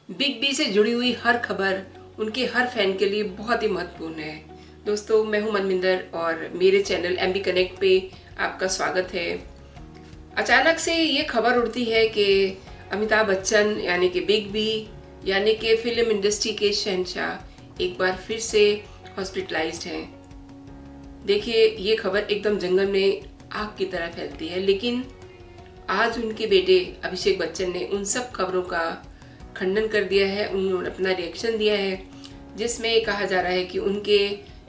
Big B से जुड़ी हुई हर खबर उनके हर फैन के लिए बहुत ही महत्वपूर्ण है। दोस्तों, मैं हूं मनविंदर और मेरे चैनल एमबी कनेक्ट पे आपका स्वागत है। अचानक से ये खबर उड़ती है कि अमिताभ बच्चन यानी कि बिग बी यानी कि फिल्म इंडस्ट्री के शहंशाह एक बार फिर से हॉस्पिटलाइज्ड हैं। देखिए, ये खबर एकदम जंगल में आग की तरह फैलती है, लेकिन आज उनके बेटे अभिषेक बच्चन ने उन सब खबरों का खंडन कर दिया है। उन्होंने अपना रिएक्शन दिया है जिसमें कहा जा रहा है कि उनके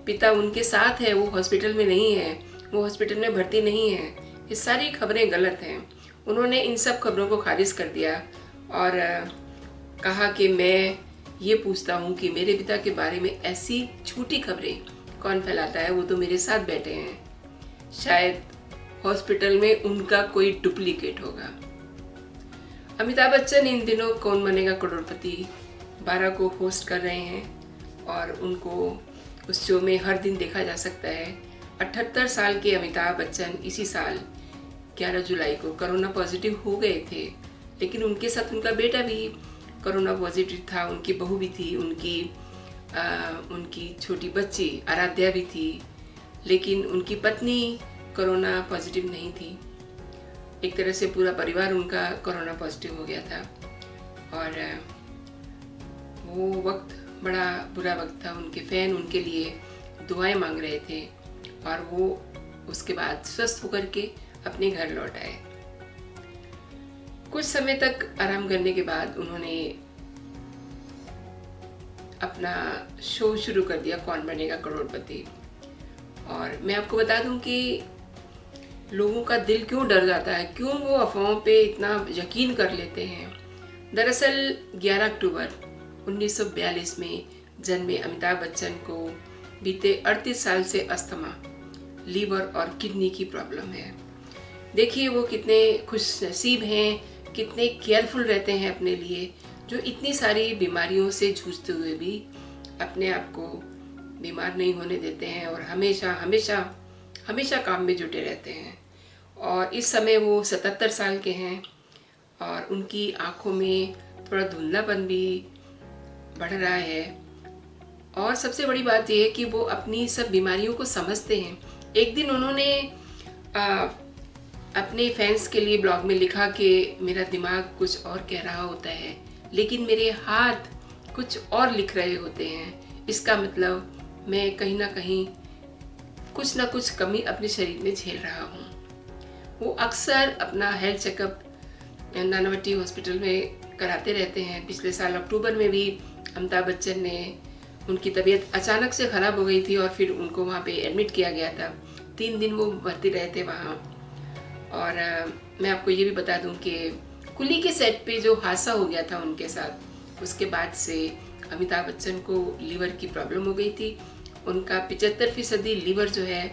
पिता उनके साथ है, वो हॉस्पिटल में नहीं है, वो हॉस्पिटल में भर्ती नहीं है। ये सारी खबरें गलत हैं। उन्होंने इन सब खबरों को खारिज कर दिया और कहा कि मैं ये पूछता हूँ कि मेरे पिता के बारे में ऐसी झूठी खबरें कौन फैलाता है। वो तो मेरे साथ बैठे हैं, शायद हॉस्पिटल में उनका कोई डुप्लीकेट होगा। अमिताभ बच्चन इन दिनों कौन बनेगा करोड़पति 12 को होस्ट कर रहे हैं और उनको उस शो में हर दिन देखा जा सकता है। 78 साल के अमिताभ बच्चन इसी साल 11 जुलाई को कोरोना पॉजिटिव हो गए थे, लेकिन उनके साथ उनका बेटा भी कोरोना पॉजिटिव था, उनकी बहू भी थी, उनकी छोटी बच्ची आराध्या भी थी, लेकिन उनकी पत्नी कोरोना पॉजिटिव नहीं थी। एक तरह से पूरा परिवार उनका कोरोना पॉजिटिव हो गया था और वो वक्त बड़ा बुरा वक्त था। उनके फैन उनके लिए दुआएं मांग रहे थे और वो उसके बाद स्वस्थ होकर के अपने घर लौट आए। कुछ समय तक आराम करने के बाद उन्होंने अपना शो शुरू कर दिया, कौन बनेगा करोड़पति। और मैं आपको बता दूं कि लोगों का दिल क्यों डर जाता है, क्यों वो अफवाहों पे इतना यकीन कर लेते हैं। दरअसल 11 अक्टूबर 1942 में जन्मे अमिताभ बच्चन को बीते 38 साल से अस्थमा, लीवर और किडनी की प्रॉब्लम है। देखिए वो कितने खुशनसीब हैं, कितने केयरफुल रहते हैं अपने लिए, जो इतनी सारी बीमारियों से जूझते हुए भी अपने आप को बीमार नहीं होने देते हैं और हमेशा हमेशा हमेशा काम में जुटे रहते हैं। और इस समय वो 77 साल के हैं और उनकी आंखों में थोड़ा धुंधलापन भी बढ़ रहा है। और सबसे बड़ी बात यह है कि वो अपनी सब बीमारियों को समझते हैं। एक दिन उन्होंने अपने फैंस के लिए ब्लॉग में लिखा कि मेरा दिमाग कुछ और कह रहा होता है, लेकिन मेरे हाथ कुछ और लिख रहे होते हैं। इसका मतलब मैं कहीं ना कहीं कुछ ना कुछ कमी अपने शरीर में झेल रहा हूँ। वो अक्सर अपना हेल्थ चेकअप नानावटी हॉस्पिटल में कराते रहते हैं। पिछले साल अक्टूबर में भी अमिताभ बच्चन ने उनकी तबीयत अचानक से ख़राब हो गई थी और फिर उनको वहाँ पे एडमिट किया गया था। 3 दिन वो भर्ती रहे थे वहाँ। और मैं आपको ये भी बता दूँ कि कुली के सेट पे जो हादसा हो गया था उनके साथ, उसके बाद से अमिताभ बच्चन को लीवर की प्रॉब्लम हो गई थी। उनका 75% लीवर जो है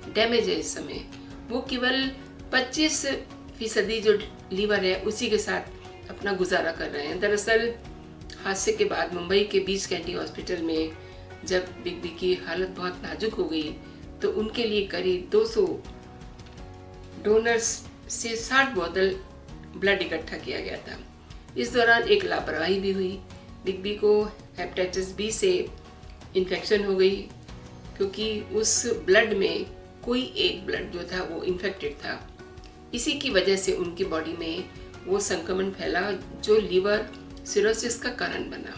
डैमेज है इस समय। वो केवल 25% जो लीवर है उसी के साथ अपना गुजारा कर रहे हैं। दरअसल हादसे के बाद मुंबई के बीच कैंटी हॉस्पिटल में जब बिग बी की हालत बहुत नाजुक हो गई तो उनके लिए करीब 200 डोनर्स से 60 बोतल ब्लड इकट्ठा किया गया था। इस दौरान एक लापरवाही भी हुई। बिग बी को हेपेटाइटिस बी से इन्फेक्शन हो गई, क्योंकि उस ब्लड में कोई एक ब्लड जो था वो इन्फेक्टेड था। इसी की वजह से उनकी बॉडी में वो संक्रमण फैला जो लीवर सिरोसिस का कारण बना।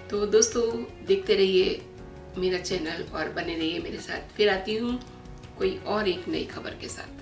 तो दोस्तों, देखते रहिए मेरा चैनल और बने रहिए मेरे साथ। फिर आती हूँ कोई और एक नई खबर के साथ।